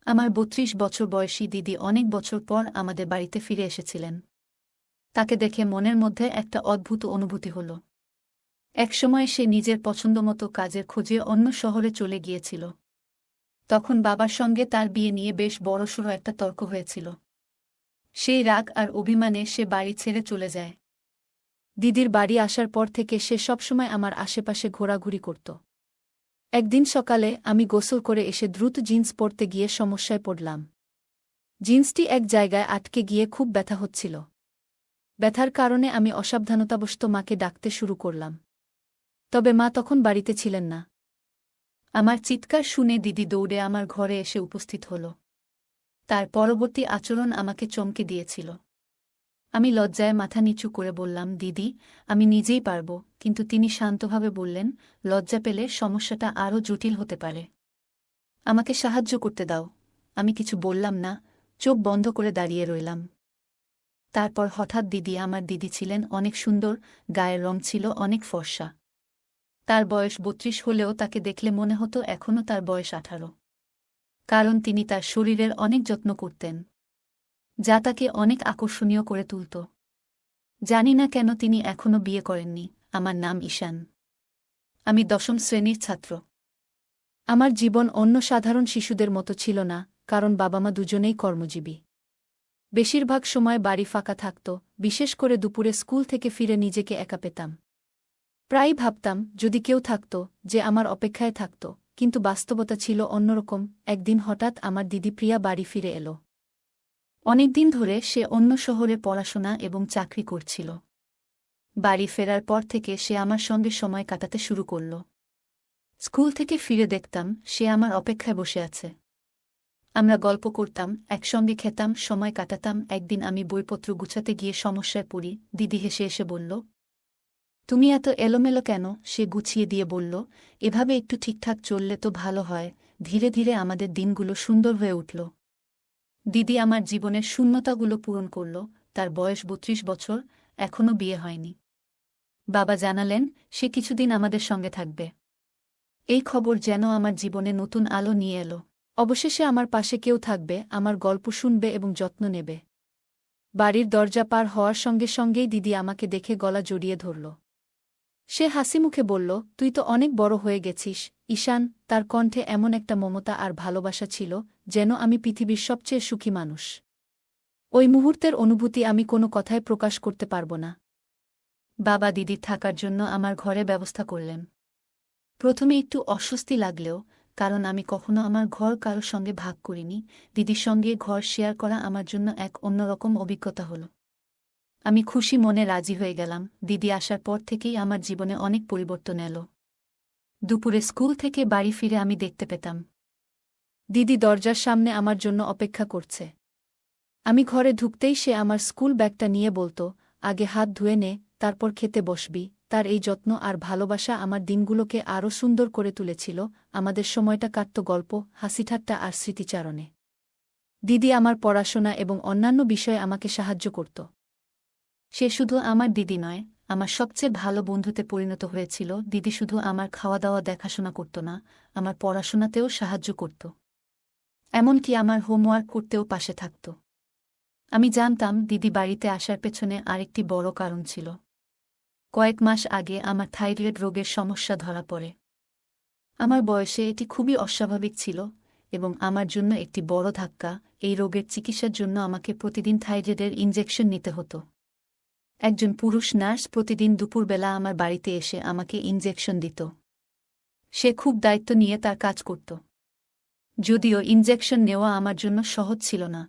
আমার ৩২ বছর বয়সী দিদি অনেক বছর পর আমাদের বাড়িতে ফিরে এসেছিলেন। তাকে দেখে মনের মধ্যে একটা অদ্ভুত অনুভূতি হল। একসময় সে নিজের পছন্দমতো কাজের খোঁজে অন্য শহরে চলে গিয়েছিল। তখন বাবার সঙ্গে তার বিয়ে নিয়ে বেশ বড়সড় একটা তর্ক হয়েছিল। সেই রাগ আর অভিমানে সে বাড়ি ছেড়ে চলে যায়। দিদির বাড়ি আসার পর থেকে সে সবসময় আমার আশেপাশে ঘোরাঘুরি করত। একদিন সকালে আমি গোসল করে এসে দ্রুত জিন্স পরতে গিয়ে সমস্যায় পড়লাম। জিন্সটি এক জায়গায় আটকে গিয়ে খুব ব্যথা হচ্ছিল। ব্যথার কারণে আমি অসাবধানতাবশত মাকে ডাকতে শুরু করলাম। তবে মা তখন বাড়িতে ছিলেন না। আমার চিৎকার শুনে দিদি দৌড়ে আমার ঘরে এসে উপস্থিত হল। তার পরবর্তী আচরণ আমাকে চমকে দিয়েছিল। আমি লজ্জায় মাথা নিচু করে বললাম, দিদি, আমি নিজেই পারব। কিন্তু তিনি শান্তভাবে বললেন, লজ্জা পেলে সমস্যাটা আরও জটিল হতে পারে। আমাকে সাহায্য করতে দাও। আমি কিছু বললাম না, চোখ বন্ধ করে দাঁড়িয়ে রইলাম। তারপর হঠাৎ আমার দিদি ছিলেন অনেক সুন্দর, গায়ের রং ছিল অনেক ফর্সা। তার বয়স ৩২ হলেও তাকে দেখলে মনে হতো এখনও তার বয়স ১৮। কারণ তিনি তার শরীরের অনেক যত্ন করতেন, যা তাকে অনেক আকর্ষণীয় করে তুলত। জানি না কেন তিনি এখনও বিয়ে করেননি। আমার নাম ঈশান। আমি ১০ম শ্রেণীর ছাত্র। আমার জীবন অন্য সাধারণ শিশুদের মতো ছিল না, কারণ বাবা মা দুজনেই কর্মজীবী। বেশিরভাগ সময় বাড়ি ফাঁকা থাকত, বিশেষ করে দুপুরে স্কুল থেকে ফিরে নিজেকে একা পেতাম। প্রায়ই ভাবতাম যদি কেউ থাকত, যে আমার অপেক্ষায় থাকত, কিন্তু বাস্তবতা ছিল অন্যরকম। একদিন হঠাৎ আমার দিদি প্রিয়া বাড়ি ফিরে এল। অনেকদিন ধরে সে অন্য শহরে পড়াশোনা এবং চাকরি করছিল। বাড়ি ফেরার পর থেকে সে আমার সঙ্গে সময় কাটাতে শুরু করল। স্কুল থেকে ফিরে দেখতাম সে আমার অপেক্ষায় বসে আছে। আমরা গল্প করতাম, একসঙ্গে খেতাম, সময় কাটাতাম। একদিন আমি বইপত্র গুছাতে গিয়ে সমস্যায় পড়ি। দিদি হেসে এসে বলল, তুমি এত এলোমেলো কেন? সে গুছিয়ে দিয়ে বলল, এভাবে একটু ঠিকঠাক চললে তো ভালো হয়। ধীরে ধীরে আমাদের দিনগুলো সুন্দর হয়ে উঠল। দিদি আমার জীবনের শূন্যতাগুলো পূরণ করল। তার বয়স ৩২ বছর, এখনও বিয়ে হয়নি। বাবা জানালেন সে কিছুদিন আমাদের সঙ্গে থাকবে। এই খবর যেন আমার জীবনে নতুন আলো নিয়ে এলো। অবশেষে আমার পাশে কেউ থাকবে, আমার গল্প শুনবে এবং যত্ন নেবে। বাড়ির দরজা পার হওয়ার সঙ্গে সঙ্গেই দিদি আমাকে দেখে গলা জড়িয়ে ধরল। সে হাসিমুখে বলল, তুই তো অনেক বড় হয়ে গেছিস ঈশান। তার কণ্ঠে এমন একটা মমতা আর ভালোবাসা ছিল, যেন আমি পৃথিবীর সবচেয়ে সুখী মানুষ। ওই মুহূর্তের অনুভূতি আমি কোনো কথায় প্রকাশ করতে পারব না। বাবা দিদির থাকার জন্য আমার ঘরে ব্যবস্থা করলেন। প্রথমে একটু অস্বস্তি লাগলেও, কারণ আমি কখনো আমার ঘর কারো সঙ্গে ভাগ করিনি, দিদির সঙ্গে ঘর শেয়ার করা আমার জন্য এক অন্যরকম অভিজ্ঞতা হল। আমি খুশি মনে রাজি হয়ে গেলাম। দিদি আসার পর থেকেই আমার জীবনে অনেক পরিবর্তন এলো। দুপুরে স্কুল থেকে বাড়ি ফিরে আমি দেখতে পেতাম দিদি দরজার সামনে আমার জন্য অপেক্ষা করছে। আমি ঘরে ঢুকতেই সে আমার স্কুল ব্যাগটা নিয়ে বলতো, আগে হাত ধুয়ে নে, তারপর খেতে বসবি। তার এই যত্ন আর ভালোবাসা আমার দিনগুলোকে আরও সুন্দর করে তুলেছিল। আমাদের সময়টা কাটত গল্প, হাসিঠাট্টা আর স্মৃতিচারণে। দিদি আমার পড়াশোনা এবং অন্যান্য বিষয়ে আমাকে সাহায্য করত। সে শুধু আমার দিদি নয়, আমার সবচেয়ে ভালো বন্ধুতে পরিণত হয়েছিল। দিদি শুধু আমার খাওয়া দাওয়া দেখাশোনা করত না, আমার পড়াশোনাতেও সাহায্য করত। এমনকি আমার হোমওয়ার্ক করতেও পাশে থাকত। আমি জানতাম দিদি বাড়িতে আসার পেছনে আরেকটি বড় কারণ ছিল। কয়েক মাস আগে আমার থাইরয়েড রোগের সমস্যা ধরা পড়ে। আমার বয়সে এটি খুবই অস্বাভাবিক ছিল এবং আমার জন্য একটি বড় ধাক্কা। এই রোগের চিকিৎসার জন্য আমাকে প্রতিদিন থাইরয়েডের ইনজেকশন নিতে হতো। একজন পুরুষ নার্স প্রতিদিন দুপুরবেলা আমার বাড়িতে এসে আমাকে ইনজেকশন দিত। সে খুব দায়িত্ব নিয়ে তার কাজ করত। যদিও ইনজেকশন নেওয়া আমার জন্য সহজ ছিল না,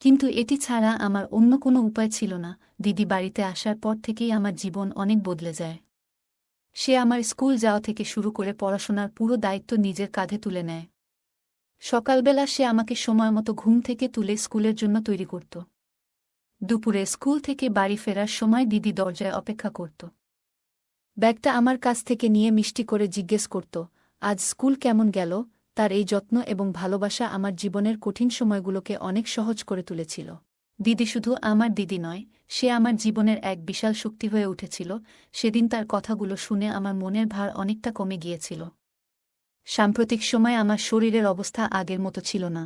কিন্তু এটি ছাড়া আমার অন্য কোনো উপায় ছিল না। দিদি বাড়িতে আসার পর থেকেই আমার জীবন অনেক বদলে যায়। সে আমার স্কুল যাওয়া থেকে শুরু করে পড়াশোনার পুরো দায়িত্ব নিজের কাঁধে তুলে নেয়। সকালবেলা সে আমাকে সময়মতো ঘুম থেকে তুলে স্কুলের জন্য তৈরি করত। দুপুরে স্কুল থেকে বাড়ি ফেরার সময় দিদি দরজায় অপেক্ষা করত। ব্যাগটা আমার কাছ থেকে নিয়ে মিষ্টি করে জিজ্ঞেস করত, আজ স্কুল কেমন গেল? তার এই যত্ন এবং ভালোবাসা আমার জীবনের কঠিন সময়গুলোকে অনেক সহজ করে তুলেছিল। দিদি শুধু আমার দিদি নয়, সে আমার জীবনের এক বিশাল শক্তি হয়ে উঠেছিল। সেদিন তার কথাগুলো শুনে আমার মনের ভার অনেকটা কমে গিয়েছিল। সাম্প্রতিক সময়ে আমার শরীরের অবস্থা আগের মতো ছিল না।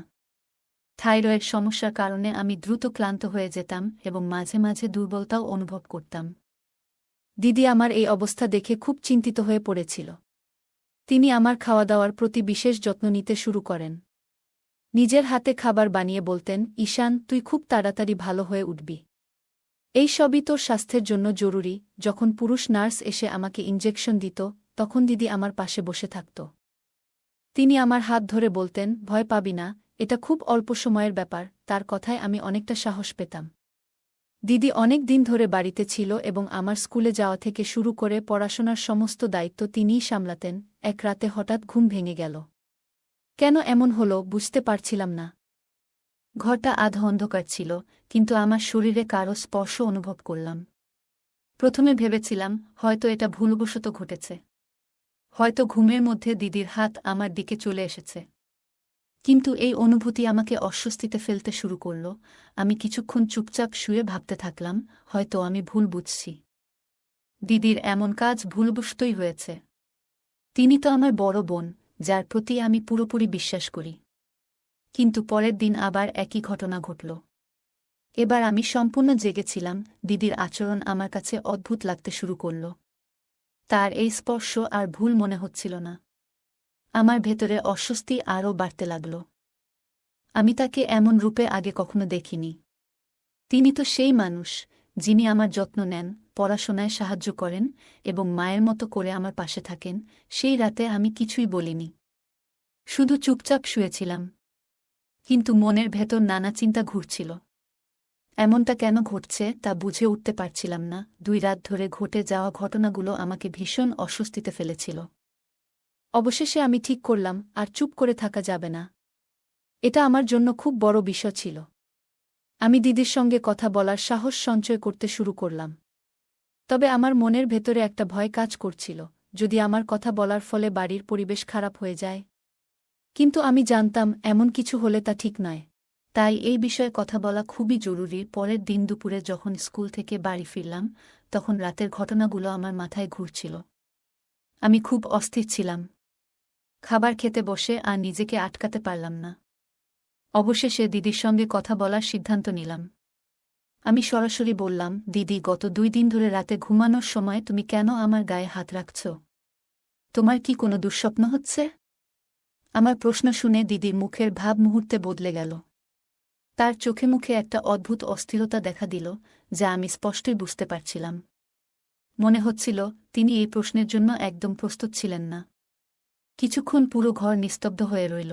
থাইরয়েড সমস্যার কারণে আমি দ্রুত ক্লান্ত হয়ে যেতাম এবং মাঝে মাঝে দুর্বলতাও অনুভব করতাম। দিদি আমার এই অবস্থা দেখে খুব চিন্তিত হয়ে পড়েছিল। তিনি আমার খাওয়া দাওয়ার প্রতি বিশেষ যত্ন নিতে শুরু করেন। নিজের হাতে খাবার বানিয়ে বলতেন, ঈশান, তুই খুব তাড়াতাড়ি ভালো হয়ে উঠবি। এই সবই তোর স্বাস্থ্যের জন্য জরুরি। যখন পুরুষ নার্স এসে আমাকে ইনজেকশন দিত, তখন দিদি আমার পাশে বসে থাকত। তিনি আমার হাত ধরে বলতেন, ভয় পাবি না, এটা খুব অল্প সময়ের ব্যাপার। তার কথায় আমি অনেকটা সাহস পেতাম। দিদি অনেক দিন ধরে বাড়িতে ছিল এবং আমার স্কুলে যাওয়া থেকে শুরু করে পড়াশোনার সমস্ত দায়িত্ব তিনিই সামলাতেন। এক রাতে হঠাৎ ঘুম ভেঙে গেল। কেন এমন হলো বুঝতে পারছিলাম না। ঘরটা আধা অন্ধকার ছিল, কিন্তু আমার শরীরে কারো স্পর্শ অনুভব করলাম। প্রথমে ভেবেছিলাম হয়তো এটা ভুলবশত ঘটেছে। হয়তো ঘুমের মধ্যে দিদির হাত আমার দিকে চলে এসেছে। কিন্তু এই অনুভূতি আমাকে অস্বস্তিতে ফেলতে শুরু করল। আমি কিছুক্ষণ চুপচাপ শুয়ে ভাবতে থাকলাম, হয়তো আমি ভুল বুঝছি। দিদির এমন কাজ ভুলবশতই হয়েছে। তিনি তো আমার বড় বোন, যার প্রতি আমি পুরোপুরি বিশ্বাস করি। কিন্তু পরের দিন আবার একই ঘটনা ঘটল। এবার আমি সম্পূর্ণ জেগেছিলাম। দিদির আচরণ আমার কাছে অদ্ভুত লাগতে শুরু করল। তার এই স্পর্শ আর ভুল মনে হচ্ছিল না। আমার ভেতরে অস্বস্তি আরও বাড়তে লাগল। আমি তাকে এমন রূপে আগে কখনো দেখিনি। তিনি তো সেই মানুষ, যিনি আমার যত্ন নেন, পড়াশোনায় সাহায্য করেন এবং মায়ের মতো করে আমার পাশে থাকেন। সেই রাতে আমি কিছুই বলিনি, শুধু চুপচাপ শুয়েছিলাম। কিন্তু মনের ভেতর নানা চিন্তা ঘুরছিল। এমনটা কেন ঘটছে তা বুঝে উঠতে পারছিলাম না। 2 রাত ধরে ঘটে যাওয়া ঘটনাগুলো আমাকে ভীষণ অস্বস্তিতে ফেলেছিল। অবশেষে আমি ঠিক করলাম, আর চুপ করে থাকা যাবে না। এটা আমার জন্য খুব বড় বিষয় ছিল। আমি দিদির সঙ্গে কথা বলার সাহস সঞ্চয় করতে শুরু করলাম। তবে আমার মনের ভেতরে একটা ভয় কাজ করছিল, যদি আমার কথা বলার ফলে বাড়ির পরিবেশ খারাপ হয়ে যায়। কিন্তু আমি জানতাম এমন কিছু হলে তা ঠিক নয়। তাই এই বিষয়ে কথা বলা খুবই জরুরি। পরের দিন দুপুরে যখন স্কুল থেকে বাড়ি ফিরলাম, তখন রাতের ঘটনাগুলো আমার মাথায় ঘুরছিল। আমি খুব অস্থির ছিলাম। খাবার খেতে বসে আর নিজেকে আটকাতে পারলাম না। অবশেষে দিদির সঙ্গে কথা বলার সিদ্ধান্ত নিলাম। আমি সরাসরি বললাম, দিদি, গত 2 দিন ধরে রাতে ঘুমানোর সময় তুমি কেন আমার গায়ে হাত রাখছ? তোমার কি কোনো দুঃস্বপ্ন হচ্ছে? আমার প্রশ্ন শুনে দিদির মুখের ভাব মুহূর্তে বদলে গেল। তার চোখে মুখে একটা অদ্ভুত অস্থিরতা দেখা দিল, যা আমি স্পষ্টই বুঝতে পারছিলাম। মনে হচ্ছিল তিনি এই প্রশ্নের জন্য একদম প্রস্তুত ছিলেন না। কিছুক্ষণ পুরো ঘর নিস্তব্ধ হয়ে রইল।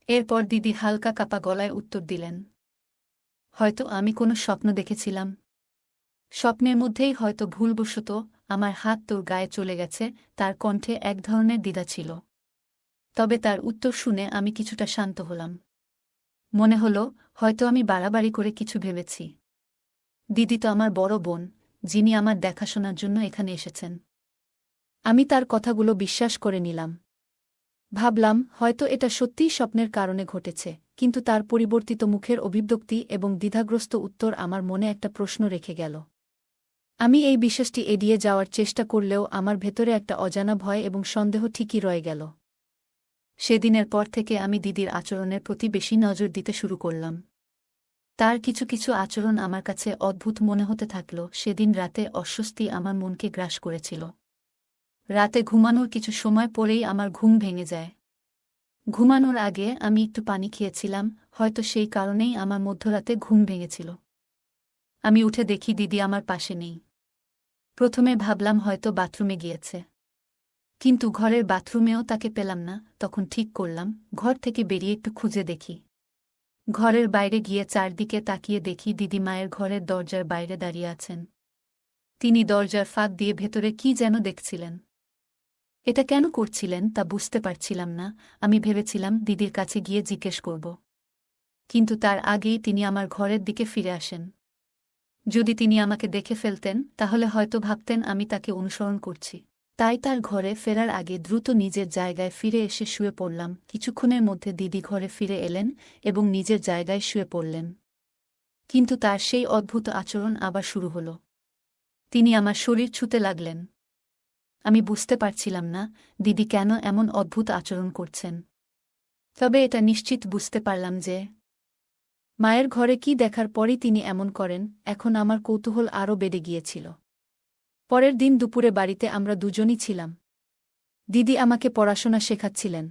এরপর দিদি হালকা কাপা গলায় উত্তর দিলেন, হয়তো আমি কোনো স্বপ্ন দেখেছিলাম। স্বপ্নের মধ্যেই হয়তো ভুলবশত আমার হাত তোর গায়ে চলে গেছে। তার কণ্ঠে এক ধরনের দ্বিধা ছিল। তবে তার উত্তর শুনে আমি কিছুটা শান্ত হলাম। মনে হলো হয়তো আমি বাড়াবাড়ি করে কিছু ভেবেছি। দিদি তো আমার বড় বোন, যিনি আমার দেখাশোনার জন্য এখানে এসেছেন। আমি তার কথাগুলো বিশ্বাস করে নিলাম। ভাবলাম হয়তো এটা সত্যিই স্বপ্নের কারণে ঘটেছে। কিন্তু তার পরিবর্তিত মুখের অভিব্যক্তি এবং দ্বিধাগ্রস্ত উত্তর আমার মনে একটা প্রশ্ন রেখে গেল। আমি এই বিশ্বাসটি এড়িয়ে যাওয়ার চেষ্টা করলেও আমার ভেতরে একটা অজানা ভয় এবং সন্দেহ ঠিকই রয়ে গেল। সেদিনের পর থেকে আমি দিদির আচরণের প্রতি বেশি নজর দিতে শুরু করলাম। তার কিছু কিছু আচরণ আমার কাছে অদ্ভুত মনে হতে থাকল। সেদিন রাতে অস্বস্তি আমার মনকে গ্রাস করেছিল। রাতে ঘুমানোর কিছু সময় পরেই আমার ঘুম ভেঙে যায়। ঘুমানোর আগে আমি একটু পানি খেয়েছিলাম, হয়তো সেই কারণেই আমার মধ্যরাতে ঘুম ভেঙেছিল। আমি উঠে দেখি দিদি আমার পাশে নেই। প্রথমে ভাবলাম হয়তো বাথরুমে গিয়েছে। কিন্তু ঘরের বাথরুমেও তাকে পেলাম না। তখন ঠিক করলাম ঘর থেকে বেরিয়ে একটু খুঁজে দেখি। ঘরের বাইরে গিয়ে চারদিকে তাকিয়ে দেখি দিদি মায়ের ঘরের দরজার বাইরে দাঁড়িয়ে আছেন। তিনি দরজার ফাঁক দিয়ে ভেতরে কি যেন দেখছিলেন। এটা কেন করছিলেন তা বুঝতে পারছিলাম না। আমি ভেবেছিলাম দিদির কাছে গিয়ে জিজ্ঞেস করব। কিন্তু তার আগেই তিনি আমার ঘরের দিকে ফিরে আসেন। যদি তিনি আমাকে দেখে ফেলতেন, তাহলে হয়তো ভাবতেন আমি তাকে অনুসরণ করছি। তাই তার ঘরে ফেরার আগে দ্রুত নিজের জায়গায় ফিরে এসে শুয়ে পড়লাম। কিছুক্ষণের মধ্যে দিদি ঘরে ফিরে এলেন এবং নিজের জায়গায় শুয়ে পড়লেন। কিন্তু তার সেই অদ্ভুত আচরণ আবার শুরু হল। তিনি আমার শরীর ছুঁতে লাগলেন। আমি বুঝতে পারছিলাম না দিদি কেন এমন অদ্ভুত আচরণ করছেন। তবে এটা নিশ্চিত বুঝতে পারলাম যে মায়ের ঘরে কি দেখার পরই তিনি এমন করেন। এখন আমার কৌতূহল আরও বেড়ে গিয়েছিল। পরের দিন দুপুরে বাড়িতে আমরা দুজনই ছিলাম। দিদি আমাকে পড়াশোনা শেখাচ্ছিলেন।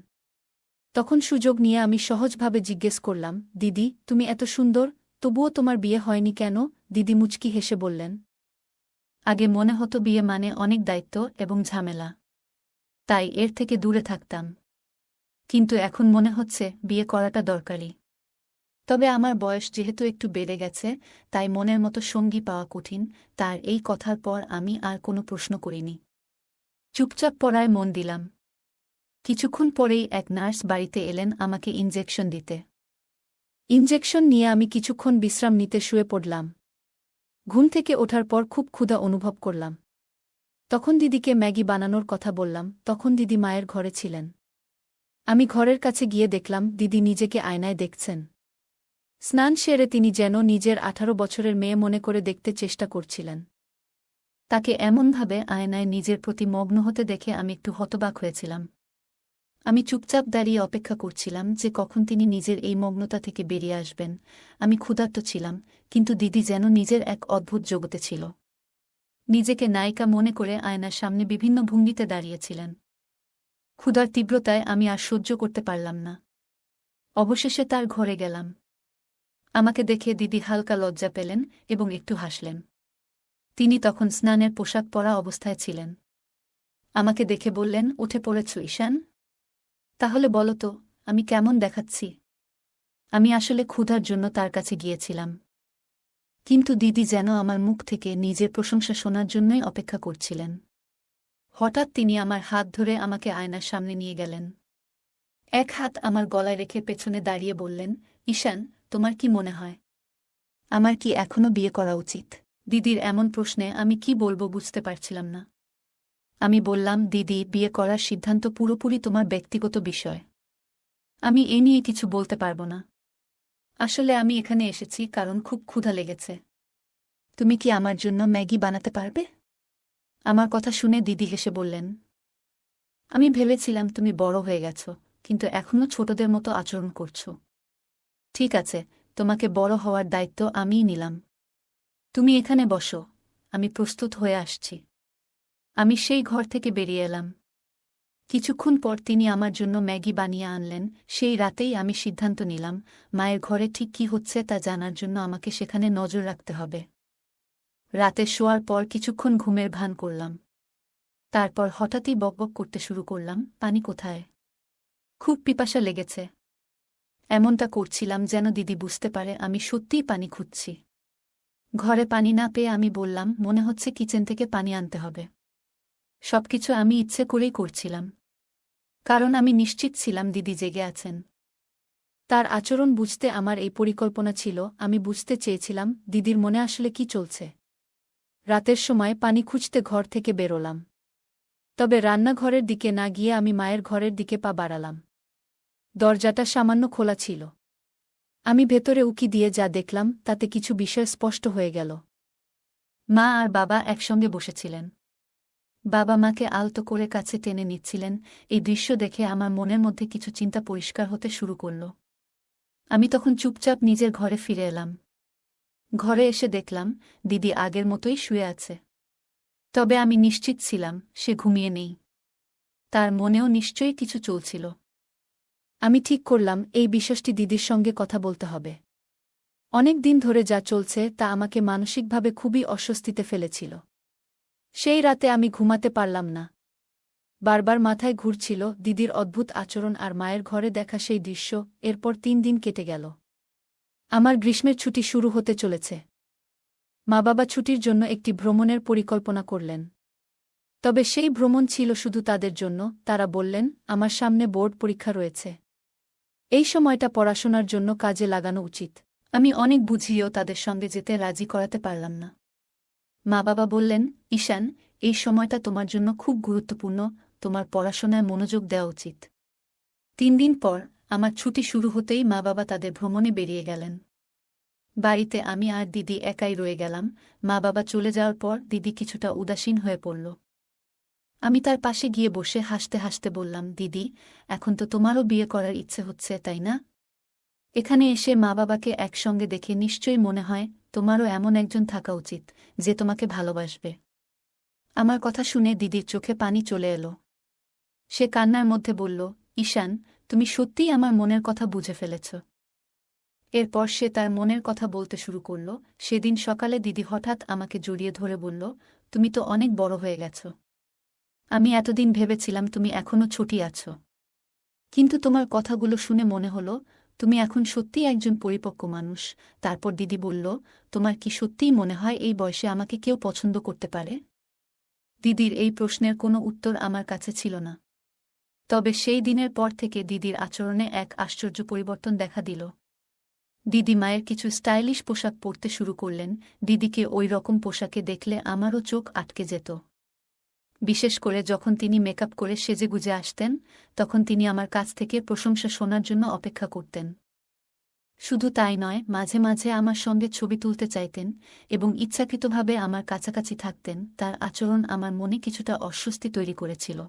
তখন সুযোগ নিয়ে আমি সহজভাবে জিজ্ঞেস করলাম, দিদি, তুমি এত সুন্দর, তবুও তোমার বিয়ে হয়নি কেন? দিদি মুচকি হেসে বললেন, আগে মনে হতো বিয়ে মানে অনেক দায়িত্ব এবং ঝামেলা, তাই এর থেকে দূরে থাকতাম। কিন্তু এখন মনে হচ্ছে বিয়ে করাটা দরকারি। তবে আমার বয়স যেহেতু একটু বেড়ে গেছে, তাই মনের মতো সঙ্গী পাওয়া কঠিন। তার এই কথার পর আমি আর কোনো প্রশ্ন করিনি। চুপচাপ পড়ায় মন দিলাম। কিছুক্ষণ পরেই এক নার্স বাড়িতে এলেন আমাকে ইনজেকশন দিতে। ইনজেকশন নিয়ে আমি কিছুক্ষণ বিশ্রাম নিতে শুয়ে পড়লাম। ঘুম থেকে ওঠার পর খুব ক্ষুধা অনুভব করলাম। তখন দিদিকে ম্যাগি বানানোর কথা বললাম। তখন দিদি মায়ের ঘরে ছিলেন। আমি ঘরের কাছে গিয়ে দেখলাম দিদি নিজেকে আয়নায় দেখছেন। স্নান সেরে তিনি যেন নিজের 18 বছরের মেয়ে মনে করে দেখতে চেষ্টা করছিলেন। তাকে এমনভাবে আয়নায় নিজের প্রতি মগ্ন হতে দেখে আমি একটু হতবাক হয়েছিলাম। আমি চুপচাপ দাঁড়িয়ে অপেক্ষা করছিলাম যে কখন তিনি নিজের এই মগ্নতা থেকে বেরিয়ে আসবেন। আমি ক্ষুধার্ত ছিলাম, কিন্তু দিদি যেন নিজের এক অদ্ভুত জগতে ছিল। নিজেকে নায়িকা মনে করে আয়নার সামনে বিভিন্ন ভঙ্গিতে দাঁড়িয়েছিলেন। ক্ষুধার তীব্রতায় আমি আর সহ্য করতে পারলাম না। অবশেষে তার ঘরে গেলাম। আমাকে দেখে দিদি হালকা লজ্জা পেলেন এবং একটু হাসলেন। তিনি তখন স্নানের পোশাক পরা অবস্থায় ছিলেন। আমাকে দেখে বললেন, উঠে পড়েছ ঈশান? তাহলে বলো তো, আমি কেমন দেখাচ্ছি? আমি আসলে ক্ষুধার জন্য তার কাছে গিয়েছিলাম। কিন্তু দিদি যেন আমার মুখ থেকে নিজের প্রশংসা শোনার জন্যই অপেক্ষা করছিলেন। হঠাৎ তিনি আমার হাত ধরে আমাকে আয়নার সামনে নিয়ে গেলেন। এক হাত আমার গলায় রেখে পেছনে দাঁড়িয়ে বললেন, ঈশান, তোমার কি মনে হয় আমার কি এখনো বিয়ে করা উচিত? দিদির এমন প্রশ্নে আমি কি বলবো বুঝতে পারছিলাম না। আমি বললাম, দিদি, বিয়ে করার সিদ্ধান্ত পুরোপুরি তোমার ব্যক্তিগত বিষয়। আমি এ নিয়ে কিছু বলতে পারব না। আসলে আমি এখানে এসেছি কারণ খুব ক্ষুধা লেগেছে। তুমি কি আমার জন্য ম্যাগি বানাতে পারবে? আমার কথা শুনে দিদি হেসে বললেন, আমি ভেবেছিলাম তুমি বড় হয়ে গেছ, কিন্তু এখনও ছোটদের মতো আচরণ করছো। ঠিক আছে, তোমাকে বড় হওয়ার দায়িত্ব আমিই নিলাম। তুমি এখানে বসো, আমি প্রস্তুত হয়ে আসছি। আমি সেই ঘর থেকে বেরিয়ে এলাম। কিছুক্ষণ পর তিনি আমার জন্য ম্যাগি বানিয়ে আনলেন। সেই রাতেই আমি সিদ্ধান্ত নিলাম, মায়ের ঘরে ঠিক কী হচ্ছে তা জানার জন্য আমাকে সেখানে নজর রাখতে হবে। রাতে শোয়ার পর কিছুক্ষণ ঘুমের ভান করলাম। তারপর হঠাৎই বকবক করতে শুরু করলাম, পানি কোথায়? খুব পিপাসা লেগেছে। এমনটা করছিলাম যেন দিদি বুঝতে পারে আমি সত্যিই পানি খুঁজছি। ঘরে পানি না পেয়ে আমি বললাম, মনে হচ্ছে কিচেন থেকে পানি আনতে হবে। সবকিছু আমি ইচ্ছে করেই করছিলাম, কারণ আমি নিশ্চিত ছিলাম দিদি জেগে আছেন। তার আচরণ বুঝতে আমার এই পরিকল্পনা ছিল। আমি বুঝতে চেয়েছিলাম দিদির মনে আসলে কি চলছে। রাতের সময় পানি খুঁজতে ঘর থেকে বেরোলাম। তবে রান্নাঘরের দিকে না গিয়ে আমি মায়ের ঘরের দিকে পা বাড়ালাম। দরজাটা সামান্য খোলা ছিল। আমি ভেতরে উকি দিয়ে যা দেখলাম তাতে কিছু বিষয় স্পষ্ট হয়ে গেল। মা আর বাবা একসঙ্গে বসেছিলেন। বাবা মাকে আলতো করে কাছে টেনে নিচ্ছিলেন। এই দৃশ্য দেখে আমার মনের মধ্যে কিছু চিন্তা পরিষ্কার হতে শুরু করল। আমি তখন চুপচাপ নিজের ঘরে ফিরে এলাম। ঘরে এসে দেখলাম দিদি আগের মতোই শুয়ে আছে। তবে আমি নিশ্চিত ছিলাম সে ঘুমিয়ে নেই। তার মনেও নিশ্চয়ই কিছু চলছিল। আমি ঠিক করলাম এই বিষয়টি দিদির সঙ্গে কথা বলতে হবে। অনেক দিন ধরে যা চলছে তা আমাকে মানসিকভাবে খুবই অস্বস্তিতে ফেলেছিল। সেই রাতে আমি ঘুমাতে পারলাম না। বারবার মাথায় ঘুরছিল দিদির অদ্ভুত আচরণ আর মায়ের ঘরে দেখা সেই দৃশ্য। এরপর 3 দিন কেটে গেল। আমার গ্রীষ্মের ছুটি শুরু হতে চলেছে। মা বাবা ছুটির জন্য একটি ভ্রমণের পরিকল্পনা করলেন। তবে সেই ভ্রমণ ছিল শুধু তাদের জন্য। তারা বললেন, আমার সামনে বোর্ড পরীক্ষা রয়েছে। এই সময়টা পড়াশোনার জন্য কাজে লাগানো উচিত। আমি অনেক বুঝিয়েও তাদের সঙ্গে যেতে রাজি করাতে পারলাম না। মা বাবা বললেন, ঈশান, এই সময়টা তোমার জন্য খুব গুরুত্বপূর্ণ, তোমার পড়াশোনায় মনোযোগ দেওয়া উচিত। 3 দিন পর আমার ছুটি শুরু হতেই মা বাবা তাদের ভ্রমণে বেরিয়ে গেলেন। বাড়িতে আমি আর দিদি একাই রয়ে গেলাম। মা বাবা চলে যাওয়ার পর দিদি কিছুটা উদাসীন হয়ে পড়ল। আমি তার পাশে গিয়ে বসে হাসতে হাসতে বললাম, দিদি, এখন তো তোমারও বিয়ে করার ইচ্ছে হচ্ছে, তাই না? এখানে এসে মা বাবাকে একসঙ্গে দেখে নিশ্চয়ই মনে হয় তোমারও এমন একজন থাকা উচিত যে তোমাকে ভালোবাসবে। আমার কথা শুনে দিদির চোখে পানি চলে এলো। সে কান্নার মধ্যে বলল, ঈশান, তুমি সত্যিই আমার মনের কথা বুঝে ফেলেছ। এরপর সে তার মনের কথা বলতে শুরু করল। সেদিন সকালে দিদি হঠাৎ আমাকে জড়িয়ে ধরে বলল, তুমি তো অনেক বড় হয়ে গেছ। আমি এতদিন ভেবেছিলাম তুমি এখনো ছোটই আছো। কিন্তু তোমার কথাগুলো শুনে মনে হলো তুমি এখন সত্যিই একজন পরিপক্ক মানুষ। তারপর দিদি বলল, তোমার কি সত্যিই মনে হয় এই বয়সে আমাকে কেউ পছন্দ করতে পারে? দিদির এই প্রশ্নের কোনো উত্তর আমার কাছে ছিল না। তবে সেই দিনের পর থেকে দিদির আচরণে এক আশ্চর্য পরিবর্তন দেখা দিল। দিদি মায়ের কিছু স্টাইলিশ পোশাক পরতে শুরু করলেন। দিদিকে ওই রকম পোশাকে দেখলে আমারও চোখ আটকে যেত। বিশেষ করে যখন তিনি মেকআপ করে সেজেগুজে আসতেন, তখন তিনি আমার কাছ থেকে প্রশংসা শোনার জন্য অপেক্ষা করতেন। শুধু তাই নয়, মাঝে মাঝে আমার সঙ্গে ছবি তুলতে চাইতেন এবং ইচ্ছাকৃতভাবে আমার কাছাকাছি থাকতেন। তার আচরণ আমার মনে কিছুটা অস্বস্তি তৈরি করেছিল।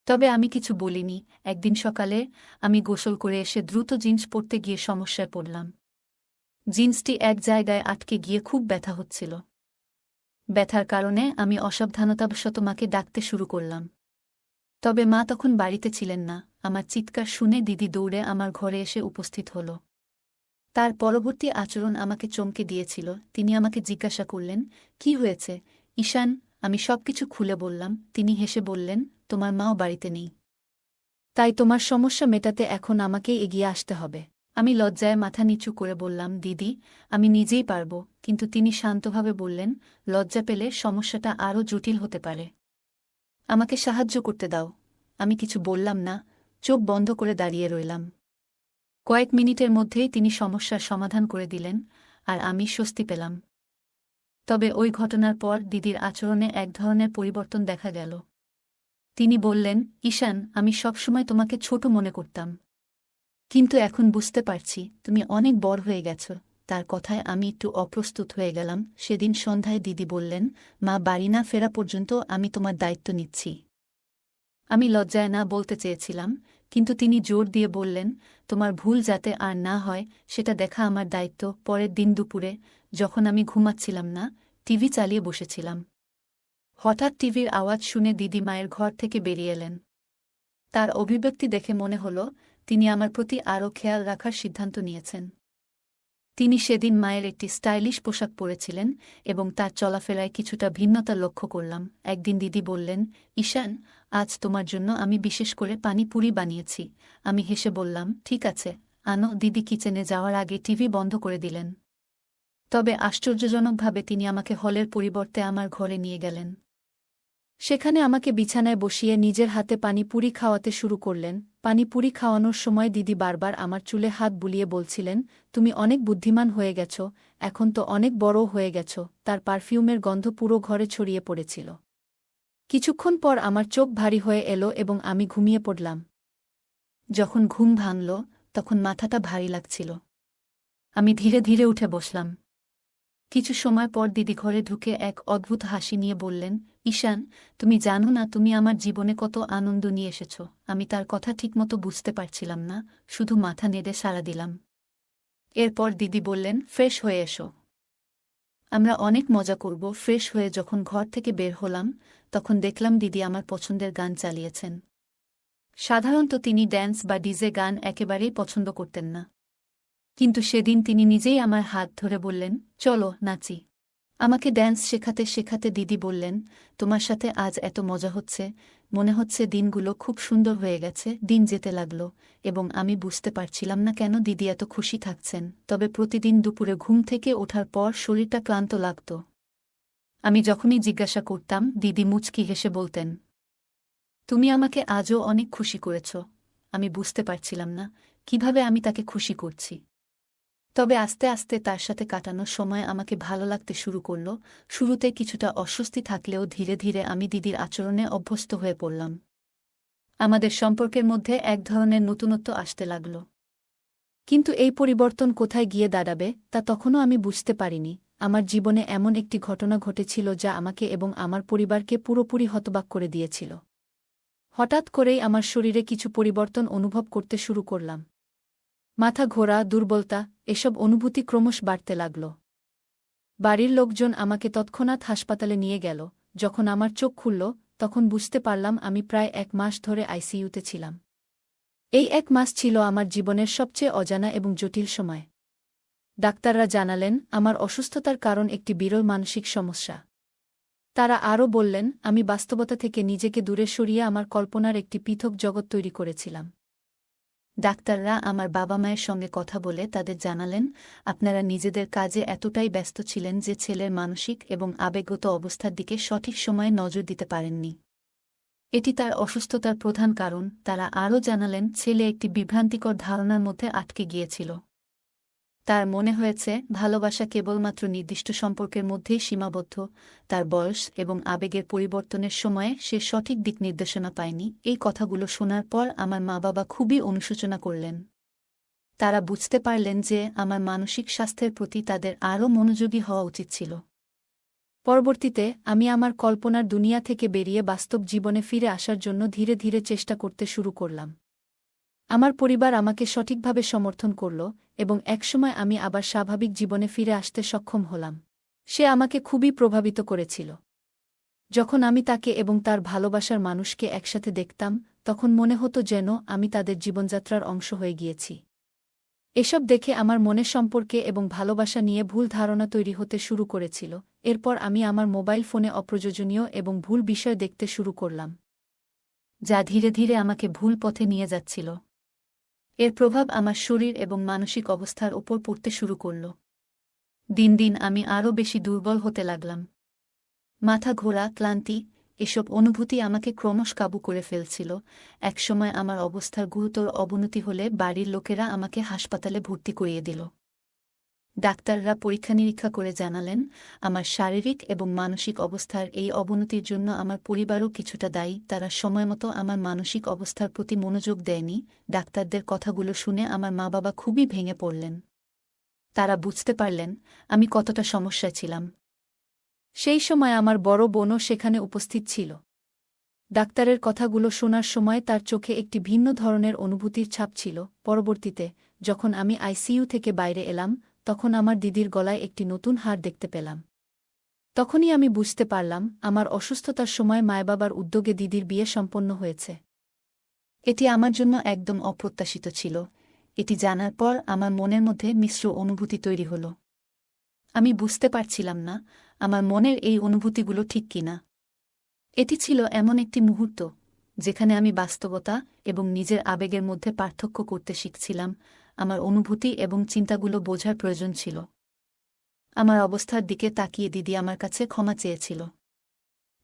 তবে আমি কিছু বলিনি। একদিন সকালে আমি গোসল করে এসে দ্রুত জিন্স পরতে গিয়ে সমস্যায় পড়লাম। জিন্সটি এক জায়গায় আটকে গিয়ে খুব ব্যথা হচ্ছিল। ব্যথার কারণে আমি অসাবধানতাবশত মাকে ডাকতে শুরু করলাম। তবে মা তখন বাড়িতে ছিলেন না। আমার চিৎকার শুনে দিদি দৌড়ে আমার ঘরে এসে উপস্থিত হল। তার পরবর্তী আচরণ আমাকে চমকে দিয়েছিল। তিনি আমাকে জিজ্ঞাসা করলেন, কি হয়েছে ঈশান? আমি সবকিছু খুলে বললাম। তিনি হেসে বললেন, তোমার মাও বাড়িতে নেই, তাই তোমার সমস্যা মেটাতে এখন আমাকেই এগিয়ে আসতে হবে। আমি লজ্জায় মাথা নিচু করে বললাম, দিদি, আমি নিজেই পারব। কিন্তু তিনি শান্তভাবে বললেন, লজ্জা পেলে সমস্যাটা আরও জটিল হতে পারে। আমাকে সাহায্য করতে দাও। আমি কিছু বললাম না, চোখ বন্ধ করে দাঁড়িয়ে রইলাম। কয়েক মিনিটের মধ্যেই তিনি সমস্যার সমাধান করে দিলেন, আর আমি স্বস্তি পেলাম। তবে ওই ঘটনার পর দিদির আচরণে এক ধরনের পরিবর্তন দেখা গেল। তিনি বললেন, ঈশান, আমি সবসময় তোমাকে ছোট মনে করতাম, কিন্তু এখন বুঝতে পারছি তুমি অনেক বড় হয়ে গেছ। তার কথায় আমি একটু অপ্রস্তুত হয়ে গেলাম। সেদিন সন্ধ্যায় দিদি বললেন, মা বাড়ি না ফেরা পর্যন্ত আমি তোমার দায়িত্ব নিচ্ছি। আমি লজ্জায় না বলতে চেয়েছিলাম, কিন্তু তিনি জোর দিয়ে বললেন, তোমার ভুল যাতে আর না হয় সেটা দেখা আমার দায়িত্ব। পরের দিন দুপুরে যখন আমি ঘুমাচ্ছিলাম না, টিভি চালিয়ে বসেছিলাম। হঠাৎ টিভির আওয়াজ শুনে দিদি মায়ের ঘর থেকে বেরিয়ে এলেন। তার অভিব্যক্তি দেখে মনে হল তিনি আমার প্রতি আরও খেয়াল রাখার সিদ্ধান্ত নিয়েছেন। তিনি সেদিন মায়ের একটি স্টাইলিশ পোশাক পরেছিলেন এবং তার চলাফেরায় কিছুটা ভিন্নতা লক্ষ্য করলাম। একদিন দিদি বললেন, ঈশান, আজ তোমার জন্য আমি বিশেষ করে পানিপুরি বানিয়েছি। আমি হেসে বললাম, ঠিক আছে, আনো। দিদি কিচেনে যাওয়ার আগে টিভি বন্ধ করে দিলেন। তবে আশ্চর্যজনকভাবে তিনি আমাকে হলের পরিবর্তে আমার ঘরে নিয়ে গেলেন। সেখানে আমাকে বিছানায় বসিয়ে নিজের হাতে পানিপুরি খাওয়াতে শুরু করলেন। পানিপুরি খাওয়ানোর সময় দিদি বারবার আমার চুলে হাত বুলিয়ে বলছিলেন, তুমি অনেক বুদ্ধিমান হয়ে গেছ, এখন তো অনেক বড়ও হয়ে গেছ। তার পারফিউমের গন্ধ পুরো ঘরে ছড়িয়ে পড়েছিল। কিছুক্ষণ পর আমার চোখ ভারী হয়ে এলো এবং আমি ঘুমিয়ে পড়লাম। যখন ঘুম ভাঙল, তখন মাথাটা ভারী লাগছিল। আমি ধীরে ধীরে উঠে বসলাম। কিছু সময় পর দিদি ঘরে ঢুকে এক অদ্ভুত হাসি নিয়ে বললেন, ঈশান, তুমি জানো না তুমি আমার জীবনে কত আনন্দ নিয়ে এসেছ। আমি তার কথা ঠিকমতো বুঝতে পারছিলাম না, শুধু মাথা নেড়ে সাড়া দিলাম। এরপর দিদি বললেন, ফ্রেশ হয়ে এসো, আমরা অনেক মজা করব। ফ্রেশ হয়ে যখন ঘর থেকে বের হলাম, তখন দেখলাম দিদি আমার পছন্দের গান চালিয়েছেন। সাধারণত তিনি ড্যান্স বা ডিজে গান একেবারেই পছন্দ করতেন না, কিন্তু সেদিন তিনি নিজেই আমার হাত ধরে বললেন, চলো নাচি। আমাকে ড্যান্স শেখাতে শেখাতে দিদি বললেন, তোমার সাথে আজ এত মজা হচ্ছে, মনে হচ্ছে দিনগুলো খুব সুন্দর হয়ে গেছে। দিন যেতে লাগল এবং আমি বুঝতে পারছিলাম না কেন দিদি এত খুশি থাকছেন। তবে প্রতিদিন দুপুরে ঘুম থেকে ওঠার পর শরীরটা ক্লান্ত লাগত। আমি যখনই জিজ্ঞাসা করতাম, দিদি মুচকি হেসে বলতেন, তুমি আমাকে আজও অনেক খুশি করেছ। আমি বুঝতে পারছিলাম না কিভাবে আমি তাকে খুশি করছি। তবে আস্তে আস্তে তার সাথে কাটানোর সময় আমাকে ভালো লাগতে শুরু করল। শুরুতে কিছুটা অস্বস্তি থাকলেও ধীরে ধীরে আমি দিদির আচরণে অভ্যস্ত হয়ে পড়লাম। আমাদের সম্পর্কের মধ্যে এক ধরনের নতুনত্ব আসতে লাগল। কিন্তু এই পরিবর্তন কোথায় গিয়ে দাঁড়াবে তা তখনও আমি বুঝতে পারিনি। আমার জীবনে এমন একটি ঘটনা ঘটেছিল যা আমাকে এবং আমার পরিবারকে পুরোপুরি হতবাক করে দিয়েছিল। হঠাৎ করেই আমার শরীরে কিছু পরিবর্তন অনুভব করতে শুরু করলাম। মাথা ঘোরা, দুর্বলতা, এসব অনুভূতি ক্রমশ বাড়তে লাগল। বাড়ির লোকজন আমাকে তৎক্ষণাৎ হাসপাতালে নিয়ে গেল। যখন আমার চোখ খুলল, তখন বুঝতে পারলাম আমি প্রায় 1 মাস ধরে আইসিইউতে ছিলাম। এই 1 মাস ছিল আমার জীবনের সবচেয়ে অজানা এবং জটিল সময়। ডাক্তাররা জানালেন আমার অসুস্থতার কারণ একটি বিরল মানসিক সমস্যা। তারা আরও বললেন আমি বাস্তবতা থেকে নিজেকে দূরে সরিয়ে আমার কল্পনার একটি পৃথক জগৎ তৈরি করেছিলাম। ডাক্তাররা আমার বাবা মায়ের সঙ্গে কথা বলে তাদের জানালেন আপনারা নিজেদের কাজে এতটাই ব্যস্ত ছিলেন যে ছেলের মানসিক এবং আবেগগত অবস্থার দিকে সঠিক সময়ে নজর দিতে পারেননি। এটি তার অসুস্থতার প্রধান কারণ। তারা আরও জানালেন ছেলে একটি বিভ্রান্তিকর ধারণার মধ্যে আটকে গিয়েছিল। তার মনে হয়েছে ভালোবাসা কেবলমাত্র নির্দিষ্ট সম্পর্কের মধ্যেই সীমাবদ্ধ। তার বয়স এবং আবেগের পরিবর্তনের সময়ে সে সঠিক দিক নির্দেশনা পায়নি। এই কথাগুলো শোনার পর আমার মা-বাবা খুবই অনুশোচনা করলেন। তারা বুঝতে পারলেন যে আমার মানসিক স্বাস্থ্যের প্রতি তাদের আরও মনোযোগী হওয়া উচিত ছিল। পরবর্তীতে আমি আমার কল্পনার দুনিয়া থেকে বেরিয়ে বাস্তব জীবনে ফিরে আসার জন্য ধীরে ধীরে চেষ্টা করতে শুরু করলাম। আমার পরিবার আমাকে সঠিকভাবে সমর্থন করল এবং একসময় আমি আবার স্বাভাবিক জীবনে ফিরে আসতে সক্ষম হলাম। সে আমাকে খুবই প্রভাবিত করেছিল। যখন আমি তাকে এবং তার ভালোবাসার মানুষকে একসাথে দেখতাম, তখন মনে হতো যেন আমি তাদের জীবনযাত্রার অংশ হয়ে গিয়েছি। এসব দেখে আমার মনের সম্পর্কে এবং ভালোবাসা নিয়ে ভুল ধারণা তৈরি হতে শুরু করেছিল। এরপর আমি আমার মোবাইল ফোনে অপ্রয়োজনীয় এবং ভুল বিষয় দেখতে শুরু করলাম, যা ধীরে ধীরে আমাকে ভুল পথে নিয়ে যাচ্ছিল। এর প্রভাব আমার শরীর এবং মানসিক অবস্থার ওপর পড়তে শুরু করল। দিন দিন আমি আরও বেশি দুর্বল হতে লাগলাম। মাথা ঘোরা, ক্লান্তি, এসব অনুভূতি আমাকে ক্রমশ কাবু করে ফেলছিল। একসময় আমার অবস্থার গুরুতর অবনতি হলে বাড়ির লোকেরা আমাকে হাসপাতালে ভর্তি করিয়ে দিল। ডাক্তাররা পরীক্ষা নিরীক্ষা করে জানালেন আমার শারীরিক এবং মানসিক অবস্থার এই অবনতির জন্য আমার পরিবারও কিছুটা দায়ী। তারা সময়মতো আমার মানসিক অবস্থার প্রতি মনোযোগ দেয়নি। ডাক্তারদের কথাগুলো শুনে আমার মা-বাবা খুবই ভেঙে পড়লেন। তারা বুঝতে পারলেন আমি কতটা সমস্যায় ছিলাম। সেই সময় আমার বড় বোনও সেখানে উপস্থিত ছিল। ডাক্তারের কথাগুলো শোনার সময় তার চোখে একটি ভিন্ন ধরনের অনুভূতির ছাপ ছিল। পরবর্তীতে যখন আমি আইসিইউ থেকে বাইরে এলাম, তখন আমার দিদির গলায় একটি নতুন হাড় দেখতে পেলাম। তখনই আমি বুঝতে পারলাম আমার অসুস্থতার সময় মায়-বাবার উদ্যোগে দিদির বিয়ে সম্পন্ন হয়েছে। এটি আমার জন্য একদম অপ্রত্যাশিত ছিল। এটি জানার পর আমার মনের মধ্যে মিশ্র অনুভূতি তৈরি হল। আমি বুঝতে পারছিলাম না আমার মনের এই অনুভূতিগুলো ঠিক কিনা। এটি ছিল এমন একটি মুহূর্ত যেখানে আমি বাস্তবতা এবং নিজের আবেগের মধ্যে পার্থক্য করতে শিখছিলাম। আমার অনুভূতি এবং চিন্তাগুলো বোঝার প্রয়োজন ছিল। আমার অবস্থার দিকে তাকিয়ে দিদি আমার কাছে ক্ষমা চেয়েছিল।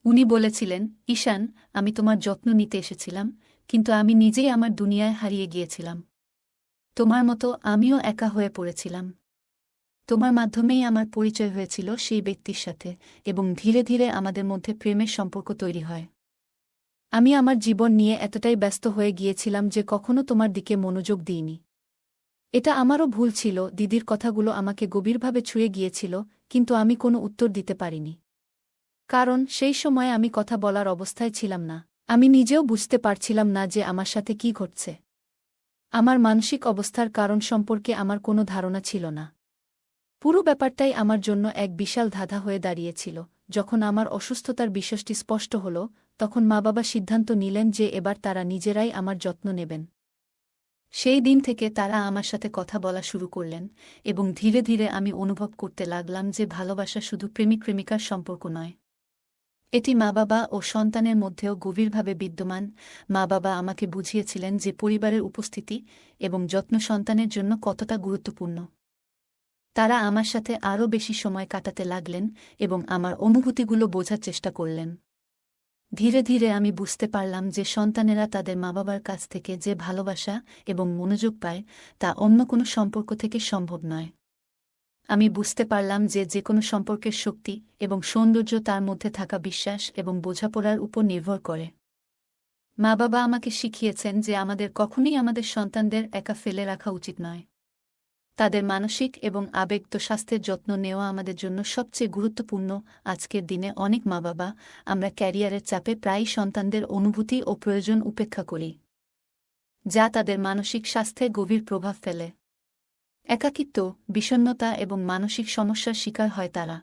উনি বলেছিলেন, ঈশান, আমি তোমার যত্ন নিতে এসেছিলাম, কিন্তু আমি নিজেই আমার দুনিয়ায় হারিয়ে গিয়েছিলাম। তোমার মতো আমিও একা হয়ে পড়েছিলাম। তোমার মাধ্যমেই আমার পরিচয় হয়েছিল সেই ব্যক্তির সাথে এবং ধীরে ধীরে আমাদের মধ্যে প্রেমের সম্পর্ক তৈরি হয়। আমি আমার জীবন নিয়ে এতটাই ব্যস্ত হয়ে গিয়েছিলাম যে কখনো তোমার দিকে মনোযোগ দিইনি। এটা আমারও ভুল ছিল। দিদির কথাগুলো আমাকে গভীরভাবে ছুঁয়ে গিয়েছিল, কিন্তু আমি কোনো উত্তর দিতে পারিনি। কারণ সেই সময় আমি কথা বলার অবস্থায় ছিলাম না। আমি নিজেও বুঝতে পারছিলাম না যে আমার সাথে কী ঘটছে। আমার মানসিক অবস্থার কারণ সম্পর্কে আমার কোনো ধারণা ছিল না। পুরো ব্যাপারটাই আমার জন্য এক বিশাল ধাঁধা হয়ে দাঁড়িয়েছিল। যখন আমার অসুস্থতার বিষয়টি স্পষ্ট হল, তখন মা-বাবা সিদ্ধান্ত নিলেন যে এবার তারা নিজেরাই আমার যত্ন নেবেন। সেই দিন থেকে তারা আমার সাথে কথা বলা শুরু করলেন এবং ধীরে ধীরে আমি অনুভব করতে লাগলাম যে ভালোবাসা শুধু প্রেমিক-প্রেমিকার সম্পর্ক নয়। এটি মা-বাবা ও সন্তানের মধ্যেও গভীরভাবে বিদ্যমান। মা-বাবা আমাকে বুঝিয়েছিলেন যে পরিবারের উপস্থিতি এবং যত্ন সন্তানের জন্য কতটা গুরুত্বপূর্ণ। তারা আমার সাথে আরও বেশি সময় কাটাতে লাগলেন এবং আমার অনুভূতিগুলো বোঝার চেষ্টা করলেন। ধীরে ধীরে আমি বুঝতে পারলাম যে সন্তানেরা তাদের মা-বাবার কাছ থেকে যে ভালোবাসা এবং মনোযোগ পায় তা অন্য কোনো সম্পর্ক থেকে সম্ভব নয়। আমি বুঝতে পারলাম যে যে কোনো সম্পর্কের শক্তি এবং সৌন্দর্য তার মধ্যে থাকা বিশ্বাস এবং বোঝাপড়ার উপর নির্ভর করে। মা-বাবা আমাকে শিখিয়েছেন যে আমাদের কখনোই আমাদের সন্তানদের একা ফেলে রাখা উচিত নয়। তাদের মানসিক এবং আবেগত স্বাস্থ্যের যত্ন নেওয়া আমাদের জন্য সবচেয়ে গুরুত্বপূর্ণ। আজকের দিনে অনেক মা-বাবা আমরা ক্যারিয়ারের চাপে প্রায়ই সন্তানদের অনুভূতি ও প্রয়োজন উপেক্ষা করি, যা তাদের মানসিক স্বাস্থ্যে গভীর প্রভাব ফেলে। একাকিত্ব, বিষণ্ণতা এবং মানসিক সমস্যার শিকার হয় তারা।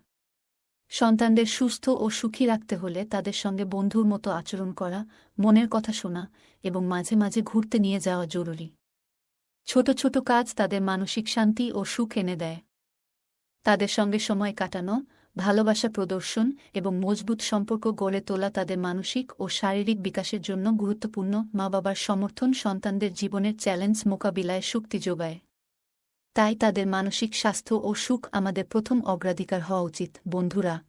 সন্তানদের সুস্থ ও সুখী রাখতে হলে তাদের সঙ্গে বন্ধুর মতো আচরণ করা, মনের কথা শোনা এবং মাঝে মাঝে ঘুরতে নিয়ে যাওয়া জরুরি। ছোট ছোট কাজ তাদের মানসিক শান্তি ও সুখ এনে দেয়। তাদের সঙ্গে সময় কাটানো, ভালোবাসা প্রদর্শন এবং মজবুত সম্পর্ক গড়ে তোলা তাদের মানসিক ও শারীরিক বিকাশের জন্য গুরুত্বপূর্ণ। মা-বাবার সমর্থন সন্তানদের জীবনের চ্যালেঞ্জ মোকাবিলায় শক্তি যোগায়। তাই তাদের মানসিক স্বাস্থ্য ও সুখ আমাদের প্রথম অগ্রাধিকার হওয়া উচিত। বন্ধুরা,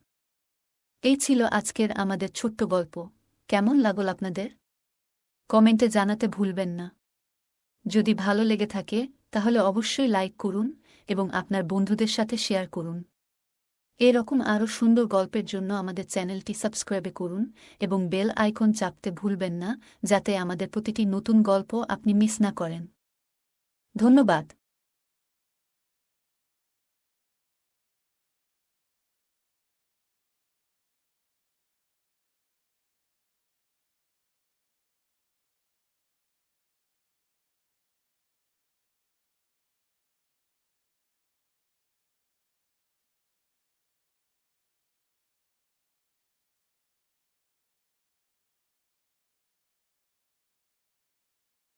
এই ছিল আজকের আমাদের ছোট্ট গল্প। কেমন লাগল আপনাদের? কমেন্টে জানাতে ভুলবেন না। যদি ভালো লেগে থাকে তাহলে অবশ্যই লাইক করুন এবং আপনার বন্ধুদের সাথে শেয়ার করুন। এরকম আরও সুন্দর গল্পের জন্য আমাদের চ্যানেলটি সাবস্ক্রাইব করুন এবং বেল আইকন চাপতে ভুলবেন না, যাতে আমাদের প্রতিটি নতুন গল্প আপনি মিস না করেন। ধন্যবাদ।